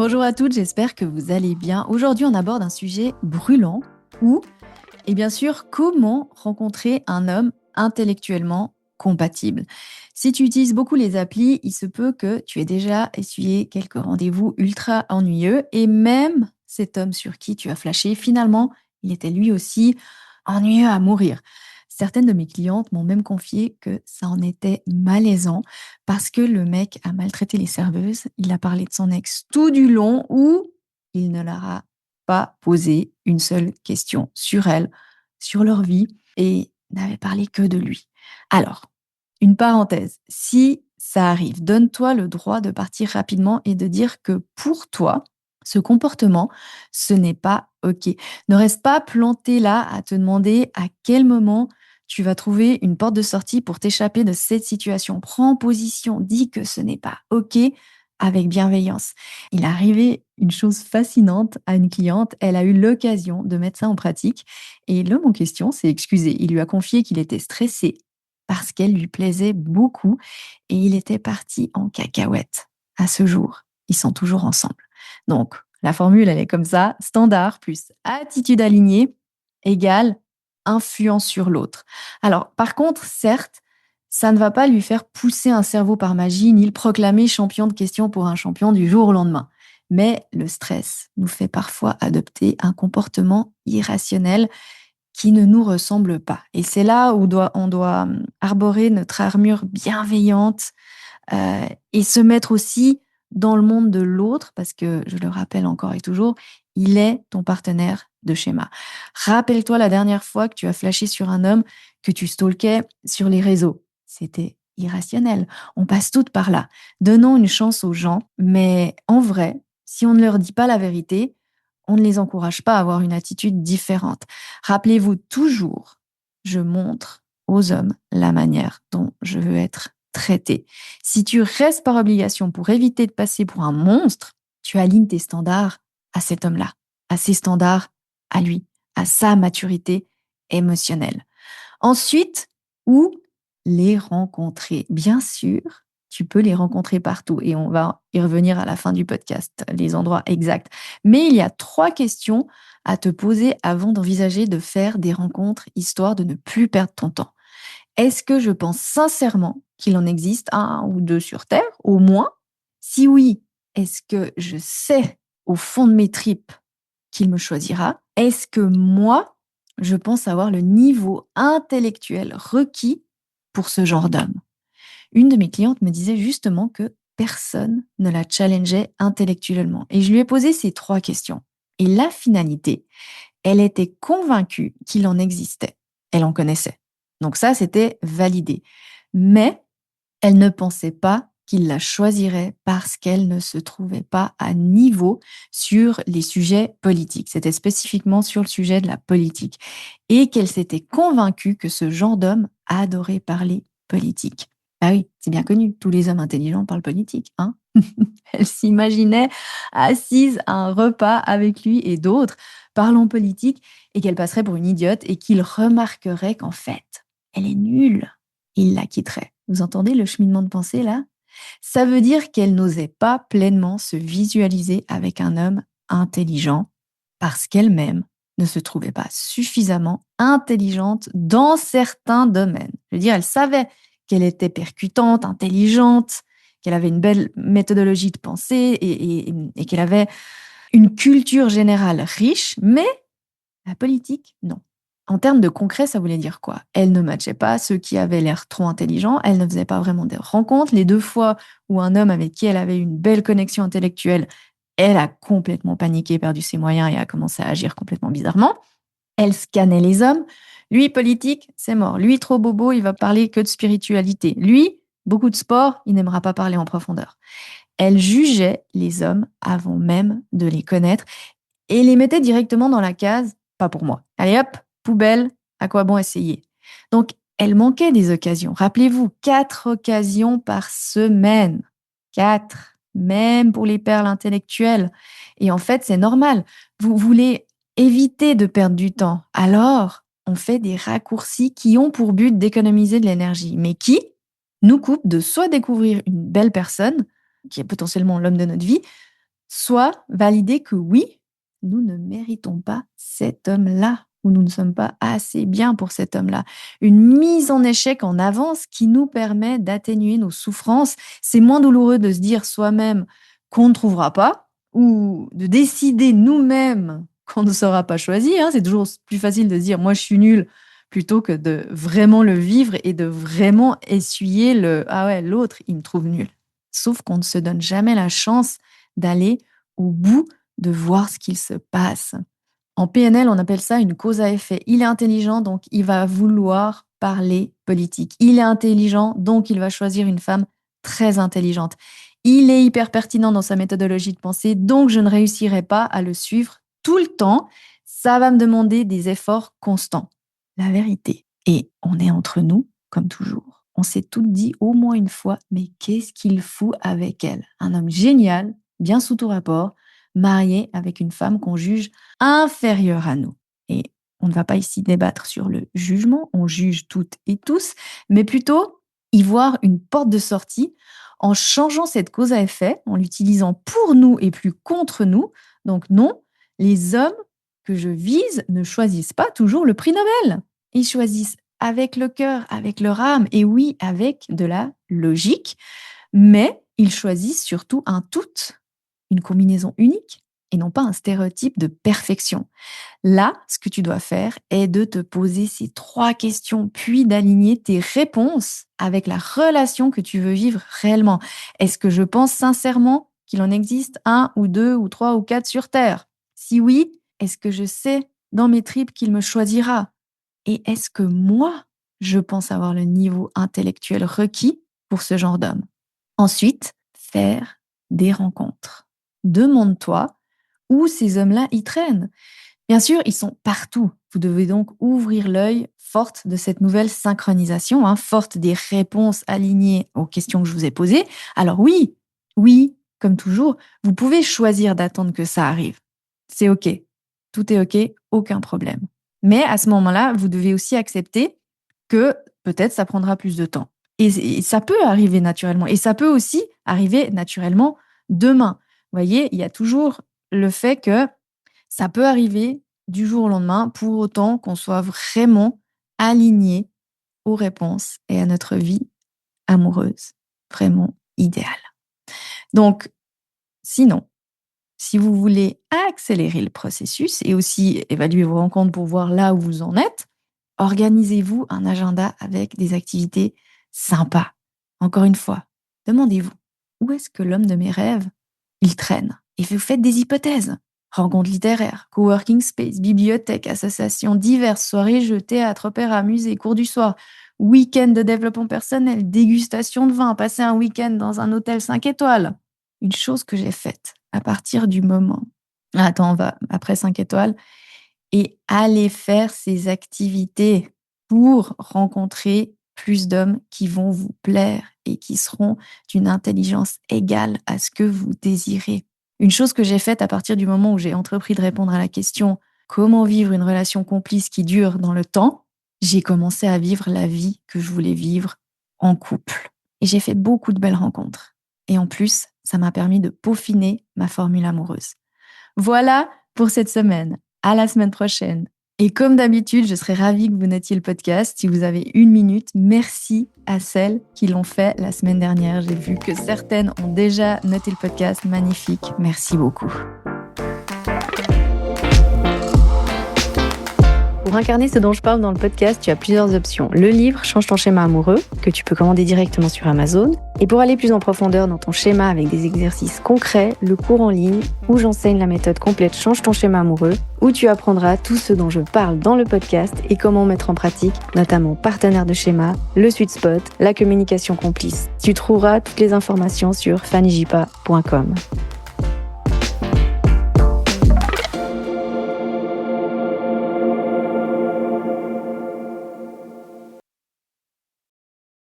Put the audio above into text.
Bonjour à toutes, j'espère que vous allez bien. Aujourd'hui, on aborde un sujet brûlant ou, et bien sûr, comment rencontrer un homme intellectuellement compatible. Si tu utilises beaucoup les applis, il se peut que tu aies déjà essuyé quelques rendez-vous ultra ennuyeux et même cet homme sur qui tu as flashé, finalement, il était lui aussi ennuyeux à mourir. Certaines de mes clientes m'ont même confié que ça en était malaisant parce que le mec a maltraité les serveuses, il a parlé de son ex tout du long ou il ne leur a pas posé une seule question sur elle, sur leur vie et n'avait parlé que de lui. Alors, une parenthèse, si ça arrive, donne-toi le droit de partir rapidement et de dire que pour toi, ce comportement, ce n'est pas OK. Ne reste pas planté là à te demander à quel moment tu vas trouver une porte de sortie pour t'échapper de cette situation. Prends position, dis que ce n'est pas OK avec bienveillance. Il est arrivé une chose fascinante à une cliente. Elle a eu l'occasion de mettre ça en pratique. Et l'homme en question s'est excusé. Il lui a confié qu'il était stressé parce qu'elle lui plaisait beaucoup et il était parti en cacahuète. À ce jour, ils sont toujours ensemble. Donc, la formule, elle est comme ça. Standard plus attitude alignée égale influence sur l'autre. Alors, par contre, certes, ça ne va pas lui faire pousser un cerveau par magie, ni le proclamer champion de questions pour un champion du jour au lendemain. Mais le stress nous fait parfois adopter un comportement irrationnel qui ne nous ressemble pas. Et c'est là où on doit arborer notre armure bienveillante et se mettre aussi dans le monde de l'autre, parce que, je le rappelle encore et toujours, il est ton partenaire de schéma. Rappelle-toi la dernière fois que tu as flashé sur un homme que tu stalkais sur les réseaux. C'était irrationnel. On passe toutes par là. Donnons une chance aux gens, mais en vrai, si on ne leur dit pas la vérité, on ne les encourage pas à avoir une attitude différente. Rappelez-vous toujours, je montre aux hommes la manière dont je veux être traité. Si tu restes par obligation pour éviter de passer pour un monstre, tu alignes tes standards à cet homme-là, à ses standards à lui, à sa maturité émotionnelle. Ensuite, où les rencontrer? Bien sûr, tu peux les rencontrer partout et on va y revenir à la fin du podcast, les endroits exacts. Mais il y a 3 questions à te poser avant d'envisager de faire des rencontres, histoire de ne plus perdre ton temps. Est-ce que je pense sincèrement qu'il en existe un ou 2 sur terre, au moins? Si oui, est-ce que je sais au fond de mes tripes qu'il me choisira? Est-ce que moi, je pense avoir le niveau intellectuel requis pour ce genre d'homme? Une de mes clientes me disait justement que personne ne la challengeait intellectuellement et je lui ai posé ces 3 questions et la finalité, elle était convaincue qu'il en existait. Elle en connaissait. Donc ça, c'était validé. Mais elle ne pensait pas qu'il la choisirait parce qu'elle ne se trouvait pas à niveau sur les sujets politiques. C'était spécifiquement sur le sujet de la politique. Et qu'elle s'était convaincue que ce genre d'homme adorait parler politique. Ah oui, c'est bien connu, tous les hommes intelligents parlent politique, hein. Elle s'imaginait assise à un repas avec lui et d'autres, parlant politique, et qu'elle passerait pour une idiote et qu'il remarquerait qu'en fait, elle est nulle. Il la quitterait. Vous entendez le cheminement de pensée là? Ça veut dire qu'elle n'osait pas pleinement se visualiser avec un homme intelligent parce qu'elle-même ne se trouvait pas suffisamment intelligente dans certains domaines. Je veux dire, elle savait qu'elle était percutante, intelligente, qu'elle avait une belle méthodologie de pensée et qu'elle avait une culture générale riche, mais la politique, non. En termes de concret, ça voulait dire quoi? Elle ne matchait pas ceux qui avaient l'air trop intelligents, elle ne faisait pas vraiment des rencontres. Les 2 fois où un homme avec qui elle avait une belle connexion intellectuelle, elle a complètement paniqué, perdu ses moyens et a commencé à agir complètement bizarrement. Elle scannait les hommes. Lui, politique, c'est mort. Lui, trop bobo, il va parler que de spiritualité. Lui, beaucoup de sport, il n'aimera pas parler en profondeur. Elle jugeait les hommes avant même de les connaître et les mettait directement dans la case «pas pour moi». Allez hop, poubelle, à quoi bon essayer? Donc, elle manquait des occasions. Rappelez-vous, 4 occasions par semaine. 4, même pour les perles intellectuelles. Et en fait, c'est normal. Vous voulez éviter de perdre du temps. Alors, on fait des raccourcis qui ont pour but d'économiser de l'énergie, mais qui nous coupent de soit découvrir une belle personne, qui est potentiellement l'homme de notre vie, soit valider que oui, nous ne méritons pas cet homme-là ou nous ne sommes pas assez bien pour cet homme-là. Une mise en échec en avance qui nous permet d'atténuer nos souffrances. C'est moins douloureux de se dire soi-même qu'on ne trouvera pas ou de décider nous-mêmes qu'on ne sera pas choisi. C'est toujours plus facile de se dire moi je suis nul plutôt que de vraiment le vivre et de vraiment essuyer le ah ouais, l'autre, il me trouve nul. Sauf qu'on ne se donne jamais la chance d'aller au bout, de voir ce qu'il se passe. En PNL, on appelle ça une cause à effet. Il est intelligent, donc il va vouloir parler politique. Il est intelligent, donc il va choisir une femme très intelligente. Il est hyper pertinent dans sa méthodologie de pensée, donc je ne réussirai pas à le suivre tout le temps. Ça va me demander des efforts constants. La vérité. Et on est entre nous, comme toujours. On s'est toutes dit au moins une fois, mais qu'est-ce qu'il fout avec elle? Un homme génial, bien sous tout rapport, marié avec une femme qu'on juge inférieure à nous. Et on ne va pas ici débattre sur le jugement, on juge toutes et tous, mais plutôt y voir une porte de sortie en changeant cette cause à effet, en l'utilisant pour nous et plus contre nous. Donc non, les hommes que je vise ne choisissent pas toujours le prix Nobel. Ils choisissent avec le cœur, avec leur âme, et oui, avec de la logique, mais ils choisissent surtout un tout, une combinaison unique, et non pas un stéréotype de perfection. Là, ce que tu dois faire est de te poser ces 3 questions, puis d'aligner tes réponses avec la relation que tu veux vivre réellement. Est-ce que je pense sincèrement qu'il en existe 1 ou 2 ou 3 ou 4 sur Terre? Si oui, est-ce que je sais dans mes tripes qu'il me choisira? Et est-ce que moi, je pense avoir le niveau intellectuel requis pour ce genre d'homme? Ensuite, faire des rencontres. Demande-toi où ces hommes-là y traînent. Bien sûr, ils sont partout. Vous devez donc ouvrir l'œil, forte de cette nouvelle synchronisation, forte des réponses alignées aux questions que je vous ai posées. Alors oui, comme toujours, vous pouvez choisir d'attendre que ça arrive. C'est OK. Tout est OK, aucun problème. Mais à ce moment-là, vous devez aussi accepter que peut-être ça prendra plus de temps. Et ça peut arriver naturellement. Et ça peut aussi arriver naturellement demain. Vous voyez, il y a toujours le fait que ça peut arriver du jour au lendemain, pour autant qu'on soit vraiment aligné aux réponses et à notre vie amoureuse, vraiment idéale. Donc, sinon, si vous voulez accélérer le processus et aussi évaluer vos rencontres pour voir là où vous en êtes, organisez-vous un agenda avec des activités sympas. Encore une fois, demandez-vous, où est-ce que l'homme de mes rêves, il traîne? Et vous faites des hypothèses. Rencontres littéraires, coworking space, bibliothèque, associations diverses, soirées, jeux, théâtre, opéra, musée, cours du soir, week-end de développement personnel, dégustation de vin, passer un week-end dans un hôtel 5 étoiles. Une chose que j'ai faite à partir du moment. Attends, on va après 5 étoiles. Et aller faire ces activités pour rencontrer plus d'hommes qui vont vous plaire et qui seront d'une intelligence égale à ce que vous désirez. Une chose que j'ai faite à partir du moment où j'ai entrepris de répondre à la question comment vivre une relation complice qui dure dans le temps, j'ai commencé à vivre la vie que je voulais vivre en couple. Et j'ai fait beaucoup de belles rencontres. Et en plus, ça m'a permis de peaufiner ma formule amoureuse. Voilà pour cette semaine. À la semaine prochaine. Et comme d'habitude, je serais ravie que vous notiez le podcast. Si vous avez 1 minute, merci à celles qui l'ont fait la semaine dernière. J'ai vu que certaines ont déjà noté le podcast. Magnifique. Merci beaucoup. Pour incarner ce dont je parle dans le podcast, tu as plusieurs options. Le livre Change ton schéma amoureux, que tu peux commander directement sur Amazon. Et pour aller plus en profondeur dans ton schéma avec des exercices concrets, le cours en ligne où j'enseigne la méthode complète Change ton schéma amoureux, où tu apprendras tout ce dont je parle dans le podcast et comment mettre en pratique, notamment partenaire de schéma, le sweet spot, la communication complice. Tu trouveras toutes les informations sur fannyjipa.com.